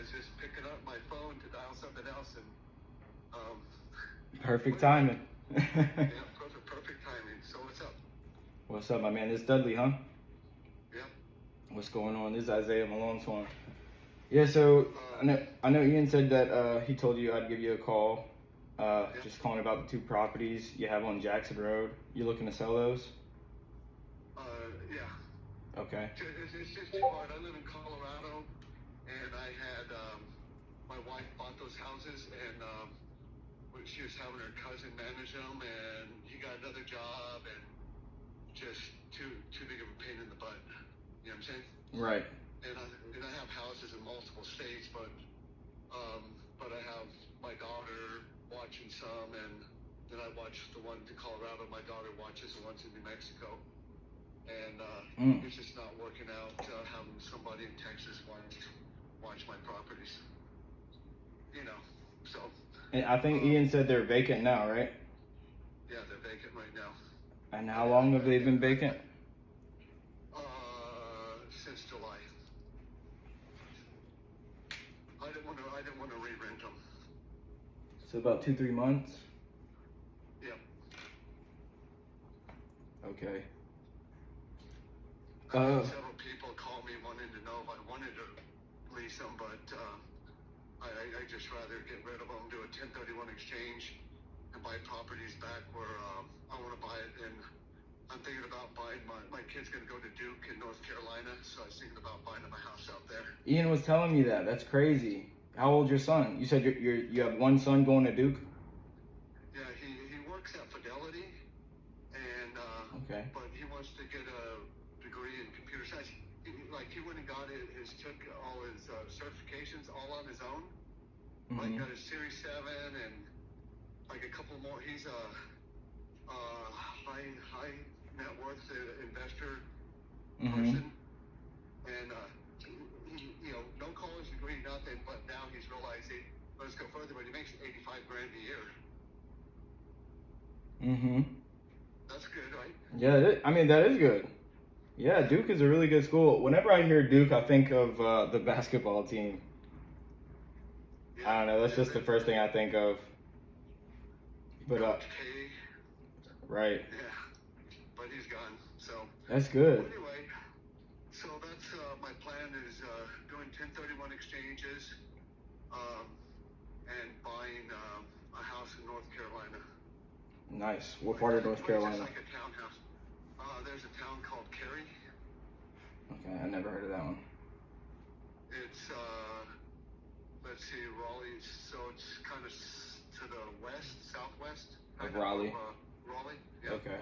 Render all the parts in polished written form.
was just picking up my phone to dial something else, and perfect timing. yeah, perfect timing. So what's up? What's up, my man? This is Dudley, huh? Yeah. What's going on? This is Isaiah Malone Swan. Yeah, so I know Ian said that he told you I'd give you a call. Just calling about the 2 properties you have on Jackson Road. You looking to sell those? Yeah. Okay. It's just too hard. I live in Colorado, and I had my wife bought those houses, and she was having her cousin manage them, and he got another job, and just too big of a pain in the butt. You know what I'm saying? Right. And I have houses in multiple states, but I have my daughter watching some, and then I watch the one to Colorado. My daughter watches the ones in New Mexico, and it's just not working out. Having somebody in Texas watch my properties, you know. So. And I think Ian said they're vacant now, right? Yeah, they're vacant right now. And how long have they been vacant? Since July. I didn't want to re-rent them. So about 2-3 months. Yeah. Okay. I had several people call me wanting to know if I wanted to lease them, but I just rather get rid of them, do a 1031 exchange, and buy properties back where I want to buy it. And I'm thinking about buying my kid's going to go to Duke in North Carolina, so I was thinking about buying him a house out there. Ian was telling me that. That's crazy. How old's your son? You said you have one son going to Duke? Yeah, he works at Fidelity, and okay. But he wants to get a degree in computer science. He went and got took all his certifications all on his own. Like got his Series 7 and like a couple more. He's a high net worth investor person, and no college degree, nothing. But now he's realizing, let's go further. But he makes $85,000 a year. That's good, right? Yeah, I mean that is good. Yeah, Duke is a really good school. Whenever I hear Duke, I think of the basketball team. Yeah, I don't know. That's just the first thing I think of. But right. Yeah, but he's gone. So that's good. Anyway, so that's my plan is doing 1031 exchanges, and buying a house in North Carolina. Nice. What part of North Carolina? It's like a townhouse. There's a town called Cary. Okay, I never heard of that one. It's let's see, Raleigh. So it's kind of to the southwest. Of Raleigh. Raleigh. Yeah. Okay.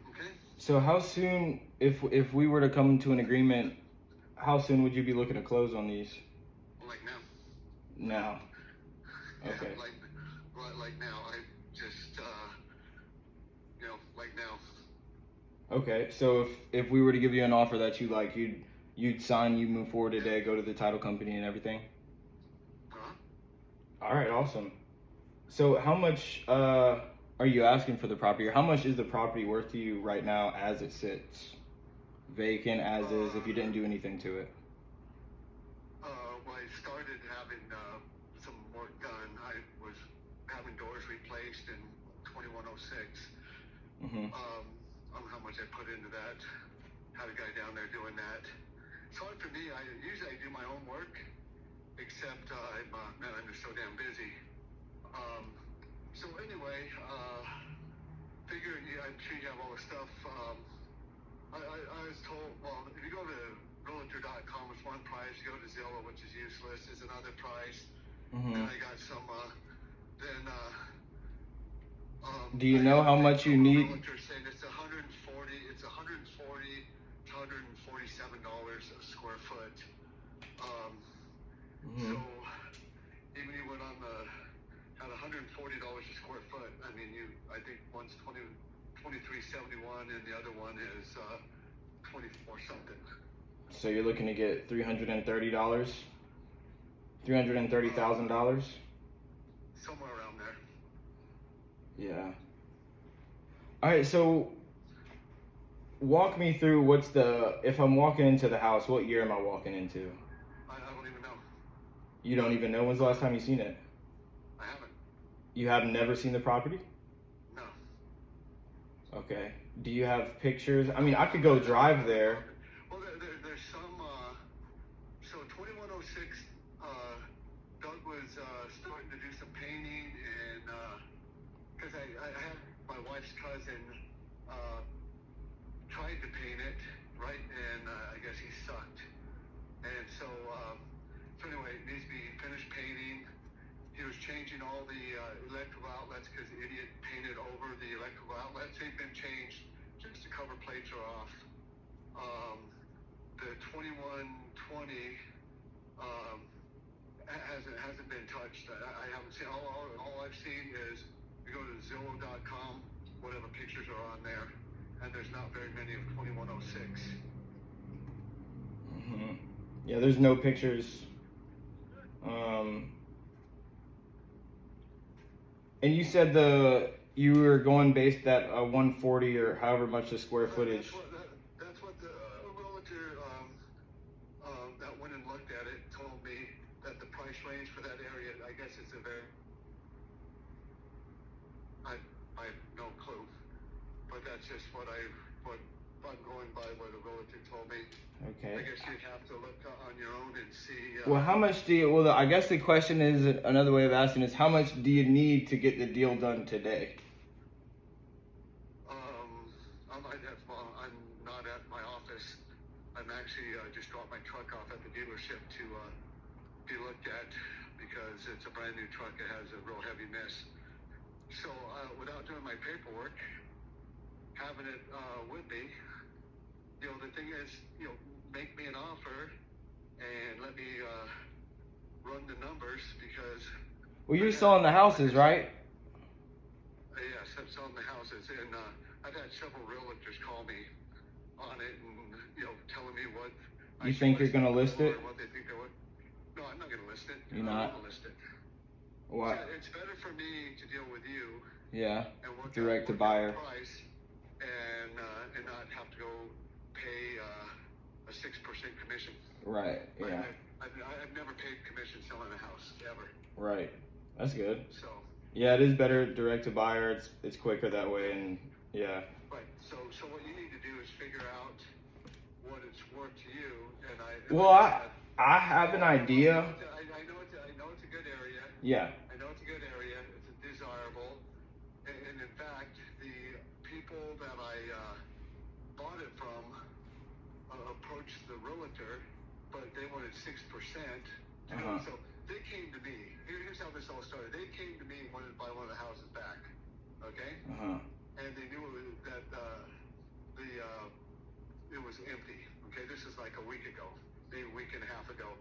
Okay. So how soon, if we were to come to an agreement, how soon would you be looking to close on these? Like now. Now. Okay. Yeah, like now. I just like now. Okay, so if we were to give you an offer that you like, you'd sign, you move forward today, go to the title company and everything? All right, awesome. So how much are you asking for the property, or how much is the property worth to you right now as it sits? Vacant as is, if you didn't do anything to it? Well, I started having some work done. I was having doors replaced in 2106. I don't know how much I put into that. Had a guy down there doing that. It's hard for me. I usually do my own work, except I'm just so damn busy. So anyway, figuring I'm sure you have all the stuff. I was told, well, if you go to realtor.com, it's one price. You go to Zillow, which is useless, is another price. Then I got some. Do you know how much you need? Realtor saying it's $140 to $147 a square foot. So even you went on at $140 a square foot. I mean, I think one's $23.71 and the other one is 24 something. So you're looking to get $330, $330,000. Somewhere around there. Yeah. All right, so walk me through if I'm walking into the house, what year am I walking into? I don't even know. You don't even know when's the last time you seen it? I haven't. You have never seen the property? No. Okay. Do you have pictures? I mean, I could go drive there. Well, there's some. So 2106, Doug was starting to do some painting, and because I had my wife's cousin tried to paint it, right? And I guess he sucked. And so anyway, it needs to be finished painting. He was changing all the electrical outlets because the idiot painted over the electrical outlets. They've been changed just the cover plates are off. The 2120 hasn't been touched. I haven't seen. All I've seen is you go to Zillow.com, whatever pictures are on there, and there's not very many of 2106. Mm-hmm. Yeah, there's no pictures. And you said you were going based at 140 or however much the square footage. That's what the realtor that went and looked at it told me, that the price range for that area, I guess it's a very, I have no clue, but that's just what I'm going by what the realtor told me. Okay. I guess you'd have to look on your own and see. Well, how much do you? Well, I guess the question is, another way of asking is, how much do you need to get the deal done today? I'm not at my office. I'm actually just dropped my truck off at the dealership to be looked at because it's a brand new truck. It has a real heavy miss. So without doing my paperwork, having it with me, the thing is, make me an offer and let me run the numbers because. Well, you're selling the houses, right? Yes, I'm selling the houses, and I've had several realtors call me on it and telling me what. You think you're gonna list it? What they think they would. No, I'm not gonna list it. You're not? I'm not gonna list it. What? It's better for me to deal with you. Yeah. And work direct to out buyer. the price and not have to go pay a 6% commission. Right. Yeah. I've never paid commission selling a house ever. Right. That's good. So. Yeah, it is better direct to buyer. It's quicker that way, and yeah. Right. So what you need to do is figure out what it's worth to you, and I have an idea. I know it's a good area. Yeah. I know it's a good area. It's desirable, and in fact, the people that I bought it from approached the realtor, but they wanted 6%. So they came to me. Here's how this all started. They came to me and wanted to buy one of the houses back. Okay. And they knew that it was empty. Okay, this is like a week ago, maybe a week and a half ago,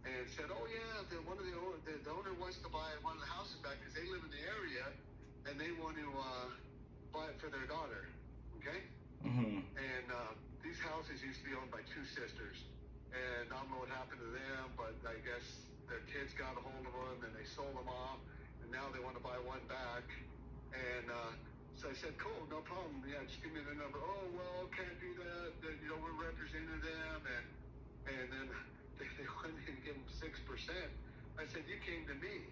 and said, "Oh yeah, the owner wants to buy one of the houses back because they live in the area, and they want to buy it for their daughter." Okay. And these houses used to be owned by two sisters, and I don't know what happened to them, but I guess their kids got a hold of them and they sold them off, and now they want to buy one back, and. So I said, cool, no problem. Yeah, just give me the number. Oh, well, can't do that. We're representing them. And then they wanted to give them 6%. I said, you came to me.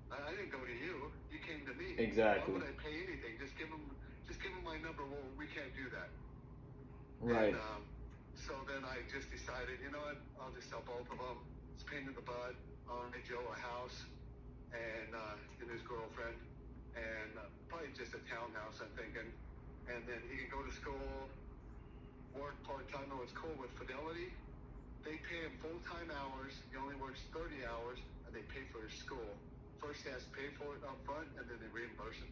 I didn't go to you. You came to me. Exactly. Why would I pay anything? Just give them my number. Well, we can't do that. Right. And, so then I just decided, you know what? I'll just sell both of them. It's pain in the butt. I'll make Joe a house and his girlfriend. And probably just a townhouse, I'm thinking. And then he can go to school, work part-time. No, it's cool with Fidelity. They pay him full-time hours. He only works 30 hours, and they pay for his school. First he has to pay for it up front, and then they reimburse him.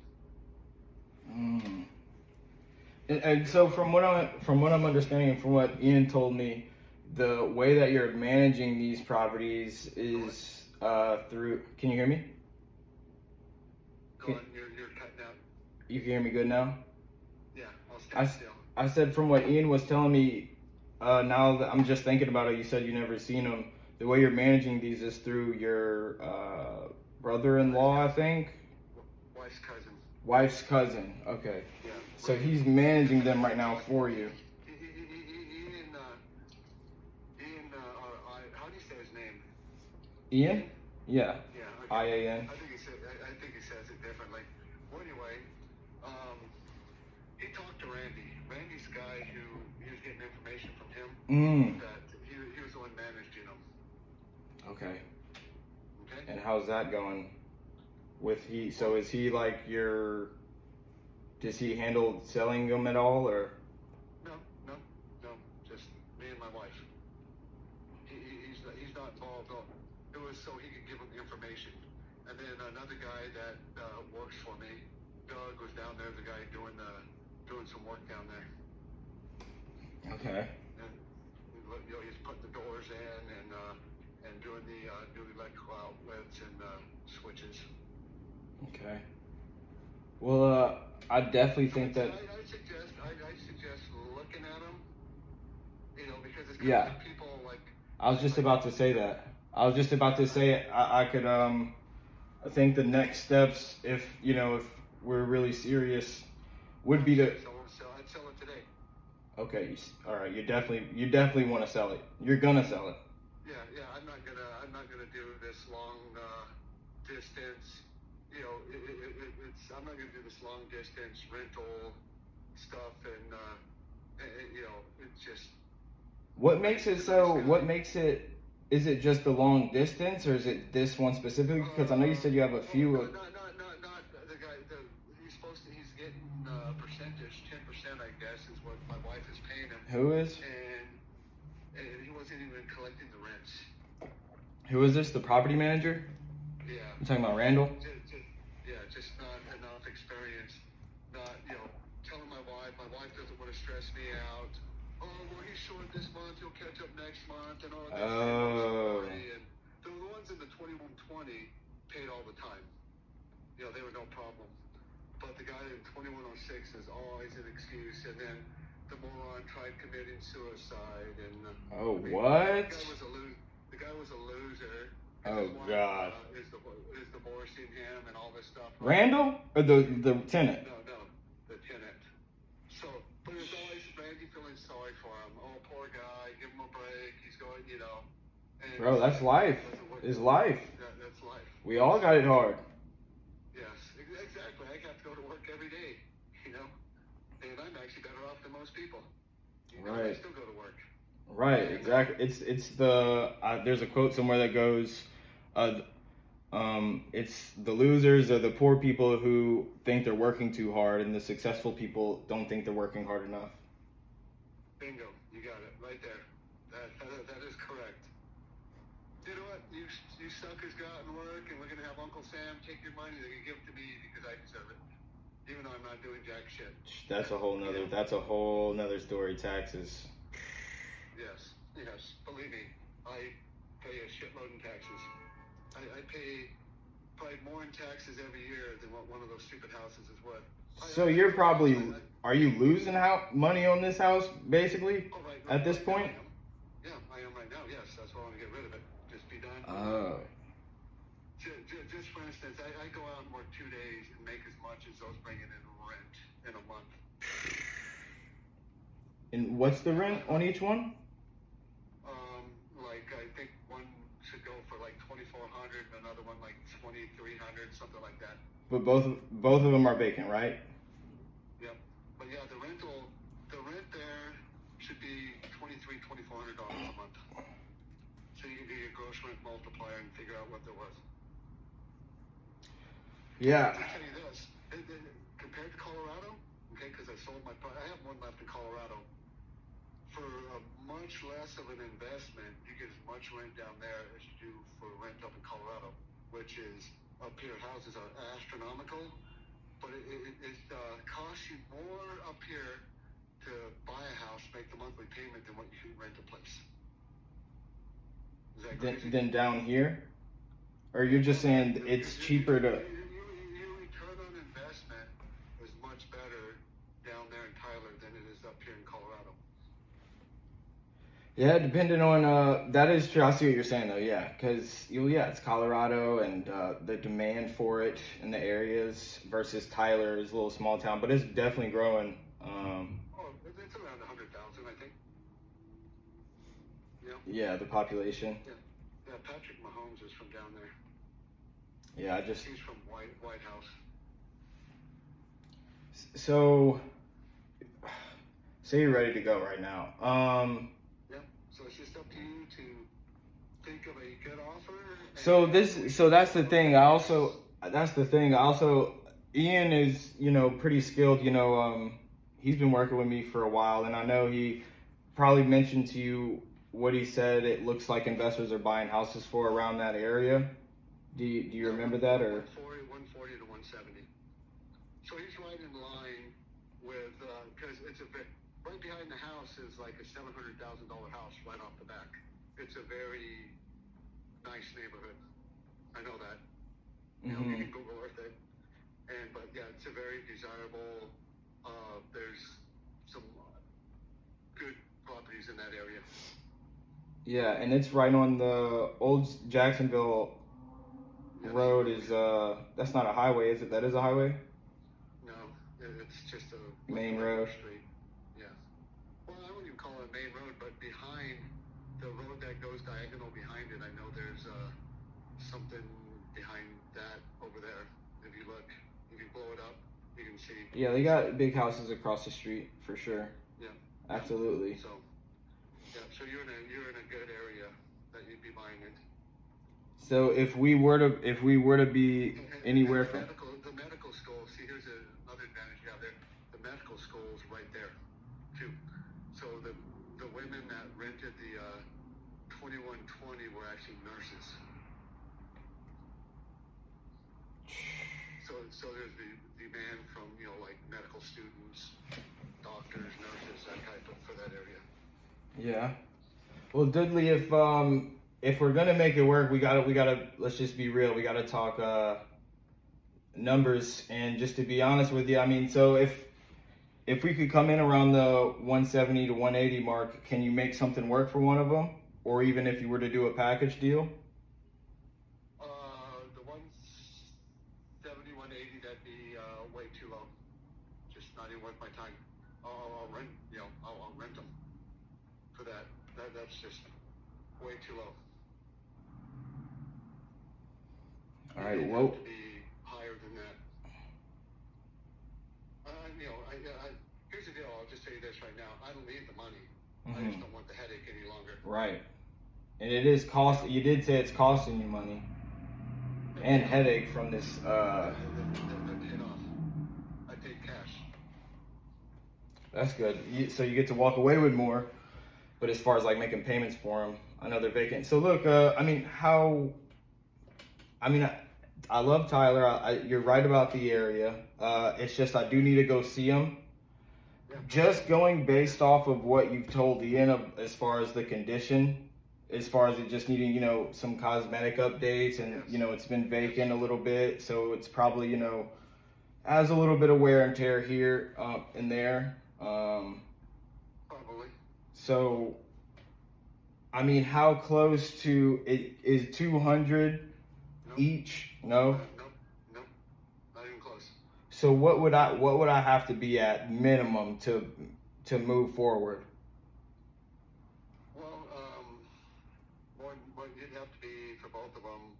And so from what I'm understanding and from what Ian told me, the way that you're managing these properties is through. Can you hear me? You're cutting out. You can hear me good now? Yeah, I'll stand still. I said from what Ian was telling me, now that I'm just thinking about it, you said you never seen them. The way you're managing these is through your brother-in-law, I think? Wife's cousin. Wife's cousin, okay. Yeah. So he's managing them right now for you. Ian, how do you say his name? Ian? Yeah. Yeah. Okay. IAN. I think he says it differently. Well, anyway, he talked to Randy. Randy's the guy who he was getting information from him. That he was the one managing him. Okay. Okay. And how's that going? So is he like does he handle selling them at all, or? No. Just me and my wife. He's not involved. No. It was so he could give him information. And then another guy that works for me, Doug, was down there. The guy doing some work down there. Okay. And he's putting the doors in and doing the new electrical outlets and switches. Okay. Well, I definitely think that. I suggest looking at them. Because it's Yeah. people like. I was just about to say that. I could I think the next steps, if we're really serious, would be to. I'd sell it today. Okay, all right. You definitely want to sell it. You're gonna sell it. Yeah. I'm not gonna do this long distance. I'm not gonna do this long distance rental stuff, and it's just. What makes it so? What makes it? Is it just the long distance, or is it this one specifically? Because I know you said you have a few. Not the guy. He's getting a percentage, 10%, I guess, is what my wife is paying him. Who is? And he wasn't even collecting the rents. Who is this? The property manager? Yeah. You talking about Randall? Just not enough experience. Not, telling my wife doesn't want to stress me out. Oh, well, he's short this month, he'll catch up next month, and all that. Oh. And the ones in the 2120 paid all the time. They were no problem. But the guy in 2106 is always an excuse, and then the moron tried committing suicide, and what? The guy was a loser. Oh, God. Is divorcing him and all this stuff. Randall or the tenant? No, the tenant. So, but there's always Randy feeling sorry for him. Oh, poor guy, give him a break. He's going, And Bro, that's life. It's life. That's life. We all got it hard. Yes, exactly. I have to go to work every day, and I'm actually better off than most people. Right. I still go to work. Right, exactly. It's the there's a quote somewhere that goes, it's the losers or the poor people who think they're working too hard, and the successful people don't think they're working hard enough. Bingo, you got it right there. That is correct. You know what? You suckers go out and work, and we're gonna have Uncle Sam take your money. They're gonna give it to me because I deserve it, even though I'm not doing jack shit. That's a whole nother story. Taxes. Yes. Believe me, I pay a shitload in taxes. I pay probably more in taxes every year than what one of those stupid houses is worth. So you're probably, are you losing money on this house, basically, at this point? I am right now, yes. That's why I want to get rid of it. Just be done. Oh. Just for instance, I go out and work 2 days and make as much as those bringing in rent in a month. And what's the rent on each one? I think one should go for like $2,400, and another one like $2,300, something like that. But both of them are vacant, right? Yep. But yeah, the rent there should be $2,400 a month. So you can do your gross rent multiplier and figure out what there was. Yeah. I'll tell you this, compared to Colorado, okay, because I have one left in Colorado. For a much less of an investment, you get as much rent down there as you do for rent up in Colorado, which is up here. Houses are astronomical, but it costs you more up here to buy a house, make the monthly payment than what you rent a place. Is that crazy? Than down here? Or you're just saying it's cheaper to... Your return on investment is much better down there in Tyler than it is up here in Colorado. Yeah, depending on, that is true. I see what you're saying though, yeah. Because, it's Colorado and the demand for it in the areas versus Tyler is a little small town, but it's definitely growing. It's around 100,000, I think. Yeah, the population. Yeah. Yeah, Patrick Mahomes is from down there. Yeah, He's from White House. So you're ready to go right now. Yeah. So it's just up to you to think of a good offer. So that's the thing. Ian is, pretty skilled. He's been working with me for a while, and I know he probably mentioned to you what he said. It looks like investors are buying houses for around that area. Do you remember that, or? 140 to 170. So he's right in line with, because it's right behind the house is like a $700,000 house right off the back. It's a very nice neighborhood. I know that. You can Google Earth it. But yeah, it's a very desirable. There's some good properties in that area. Yeah, and it's right on the old Jacksonville road. That's not a highway, is it? That is a highway? No, it's just a main road. Street. Yeah. Well, I wouldn't even call it a main road, but behind the road that goes diagonal behind it, I know there's something behind that over there. If you look, if you blow it up, you can see. Yeah, they got big houses across the street for sure. Yeah. Absolutely. So, yeah. So you're in a good area that you'd be buying it. So if we were to be anywhere from the medical school. See, here's another advantage you have there. The medical school is right there, too. So the women that rented the 2120 were actually nurses. So there's the demand from like medical students, doctors, nurses, that type of for that area. Yeah. Well, Dudley, if we're gonna make it work, we gotta. Let's just be real. We gotta talk numbers. And just to be honest with you, I mean, so if we could come in around the 170 to 180 mark, can you make something work for one of them? Or even if you were to do a package deal? The 170, 180, that'd be way too low. Just not even worth my time. I'll rent, I'll rent them for that. That's just way too low. All right. It'd Well, have to be higher than that. Here's the deal. I'll just tell you this right now. I don't need the money. I just don't want the headache any longer. Right. And it is cost. You did say it's costing you money and headache from this. They're paid off. I paid cash. That's good. So you get to walk away with more. But as far as like making payments for them, I know they're vacant. So look, I love Tyler. You're right about the area. It's just I do need to go see him. Yeah. Just going based off of what you've told Ian as far as the condition, as far as it just needing, some cosmetic updates, and it's been vacant a little bit, so it's probably has a little bit of wear and tear here and there. Probably. So, I mean, how close to it is 200 each? No. Nope. Not even close. So what would I have to be at minimum to move forward? Well, what you'd have to be for both of them.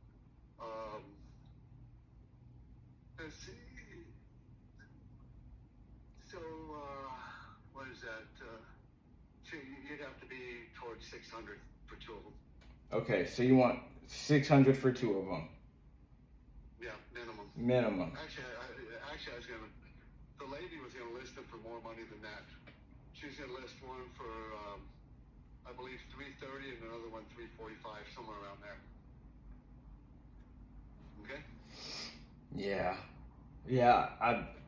Let's see. So what is that? So you'd have to be towards 600 for two of them. Okay, so you want 600 for two of them? Yeah, minimum. Minimum. Actually, I was gonna. The lady was gonna list them for more money than that. She was gonna list one for, I believe, 330, and another one 345, somewhere around there. Okay. Yeah.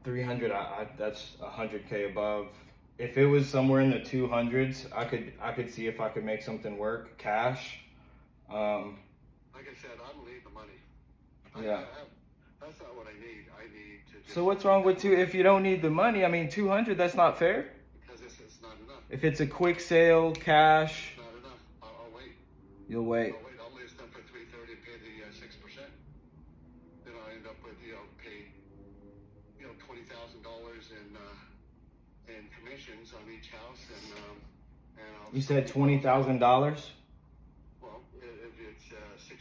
300. That's 100K above. If it was somewhere in the 200s, I could see if I could make something work cash. Like I said, I don't need the money. Yeah. That's not what I need. I need to just... So what's wrong with if you don't need the money? I mean, 200, that's not fair. Because it's not enough. If it's a quick sale, cash. It's not enough. I'll wait. You'll wait. I'll list them for 330 and pay the 6%. Then I'll end up with, pay, $20,000 in commissions on each house, and I'll... You said $20,000? Well, if it's it's 6%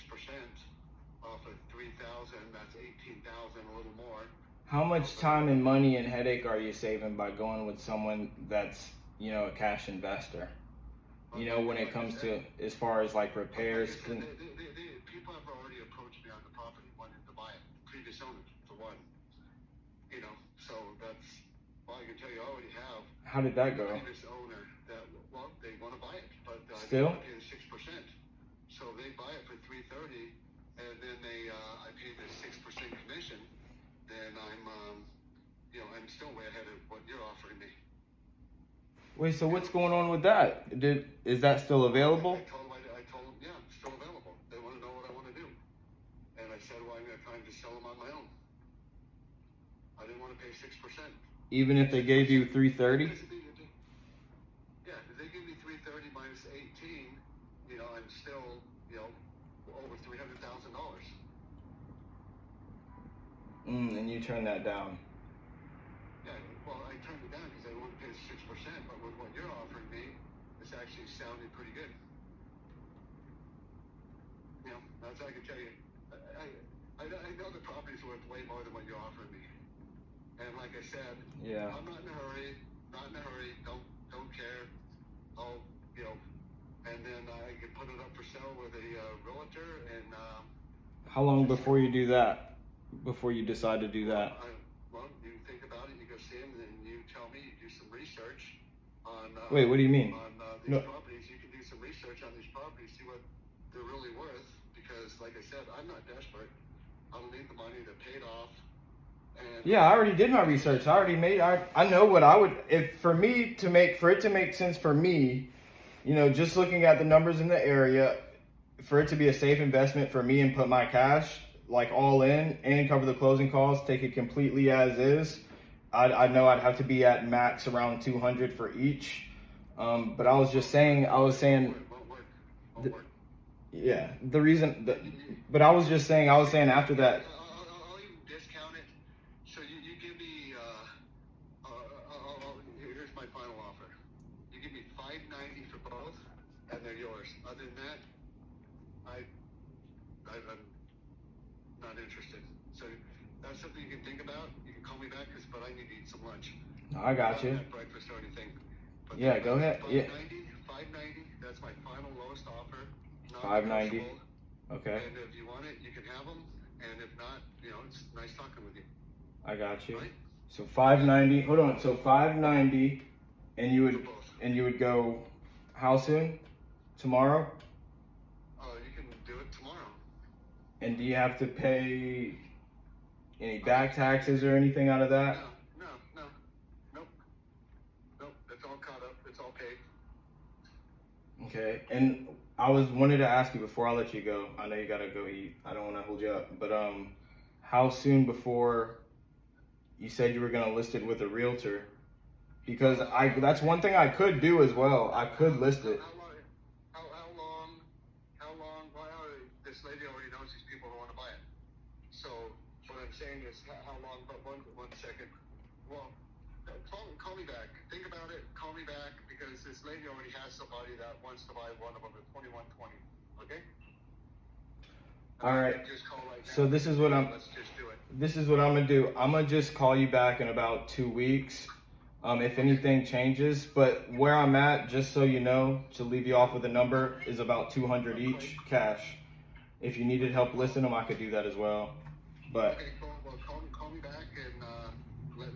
off of 3,000. That's 18,000, a little more. How much time and money and headache are you saving by going with someone that's, you know, a cash investor? You know, when it comes to as far as like repairs. Like people have already approached me on the property wanting to buy it. Previous owners, for one. You know, so that's all I can tell you. I already have. How did that go? Previous owner that, well, they want to buy it, but still they pay the 6%. So they buy it for $330, and then I pay the 6% commission. Then I'm, you know, I'm still way ahead of what you're offering me. Wait, so what's going on with that? Is that still available? I told them, yeah, it's still available. They want to know what I want to do. And I said, well, I'm going to try and just sell them on my own. I didn't want to pay 6%. Even if they gave you $330? Yeah, if they give me $330 minus 18, you know, I'm still, you know, over $300,000. And you turn that down. Yeah, well, I turned it down because I want to pay 6%, but with what you're offering me, it's actually sounding pretty good. You know, that's all I can tell you. I know the property's worth way more than what you're offering me. And like I said, yeah, I'm not in a hurry. Don't care. I'll, you know, and then I can put it up for sale with a realtor. And how long before you do that? Before you decide to do that? Well, you think about it. You go see them, and you tell me. You do some research on. Wait, what do you mean? On these properties, you can do some research on these properties, see what they're really worth. Because, like I said, I'm not desperate. I don't need the money to pay it off. And, yeah, I already did my research. I know what I would, for it to make sense for me, you know, just looking at the numbers in the area, for it to be a safe investment for me and put my cash like all in and cover the closing costs, take it completely as is, I know I'd have to be at max around 200 for each. But I was saying, yeah, the reason that, but I was saying after that. I'll even discount it. So you give me, here's my final offer. You give me $590 for both, and they're yours. Other than that, I'm not interested. So that's something you can think about. You can call me back, but I need to eat some lunch. No, I got you. Not breakfast or anything. But yeah, go ahead. Yeah. $590. That's my final lowest offer. $590. Okay. And if you want it, you can have them. And if not, you know, it's nice talking with you. I got you. Right? So $590. Hold on. So $590, and you would go how soon? Tomorrow? You can do it tomorrow. And do you have to pay any back taxes or anything out of that? No. Nope. It's all caught up. It's all paid. Okay. And I wanted to ask you before I let you go. I know you gotta go eat. I don't want to hold you up, but how soon before you said you were gonna list it with a realtor? Because that's one thing I could do as well. I could list it. How long? Well, this lady already knows these people who want to buy it. So what I'm saying is, how long? But one second. Well, call me back. Think about it. Call me back, because this lady already has somebody that wants to buy one of them at $21.20. Okay. All right. Just call right now. So this is what Let's just do it. This is what I'm gonna do. I'm gonna just call you back in about 2 weeks. If anything changes, but where I'm at, just so you know, to leave you off with a number, is about 200 each cash. If you needed help listing them, I could do that as well. But okay, cool. Well, call me back and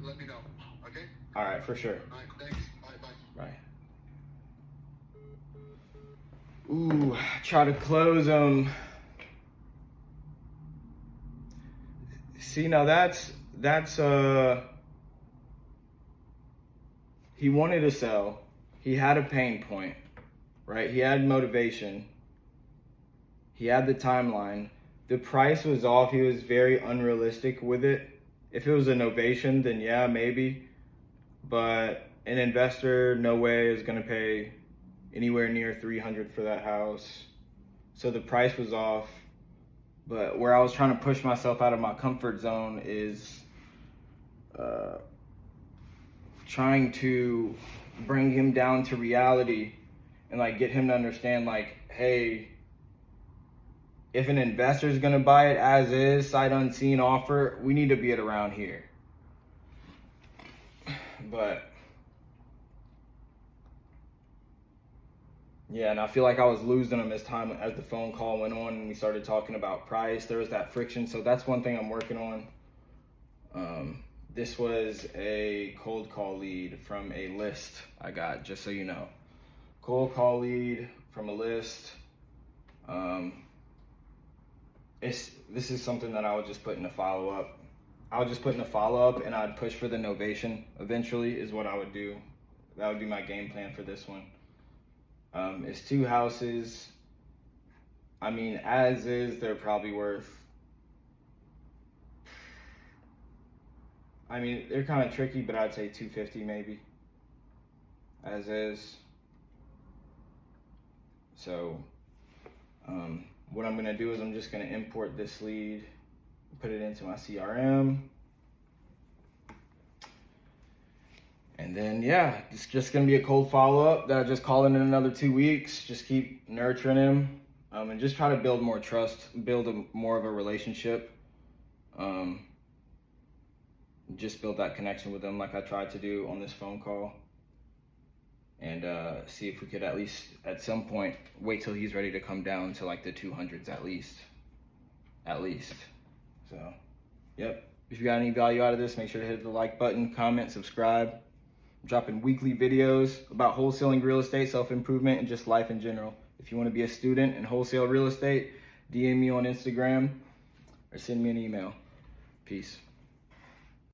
let me know. Okay. All right, for sure. All right. Thanks. Bye. Bye. Ooh, try to close them. See, now that's he wanted to sell. He had a pain point, right? He had motivation. He had the timeline. The price was off. He was very unrealistic with it. If it was an ovation, then yeah, maybe. But an investor, no way, is going to pay anywhere near $300 for that house. So the price was off. But where I was trying to push myself out of my comfort zone is trying to bring him down to reality and like get him to understand, like, hey, if an investor is going to buy it as is, sight unseen offer, we need to be at around here. But yeah, and I feel like I was losing them as the phone call went on and we started talking about price. There was that friction, so that's one thing I'm working on. This was a cold call lead from a list I got, just so you know. Cold call lead from a list. This is something that I would just put in a follow-up. I would just put in a follow-up and I'd push for the novation eventually is what I would do. That would be my game plan for this one. It's 2 houses. I mean, as is, they're probably worth, I mean, they're kind of tricky, but I'd say 250 maybe, as is. So, what I'm gonna do is I'm just gonna import this lead, put it into my CRM. And then, yeah, it's just going to be a cold follow-up that I just call in another 2 weeks. Just keep nurturing him and just try to build more trust, build more of a relationship. Just build that connection with him like I tried to do on this phone call. And see if we could at least, at some point, wait till he's ready to come down to like the 200s at least. So, yep. If you got any value out of this, make sure to hit the like button, comment, subscribe. I'm dropping weekly videos about wholesaling real estate, self-improvement, and just life in general. If you want to be a student in wholesale real estate, DM me on Instagram or send me an email. Peace.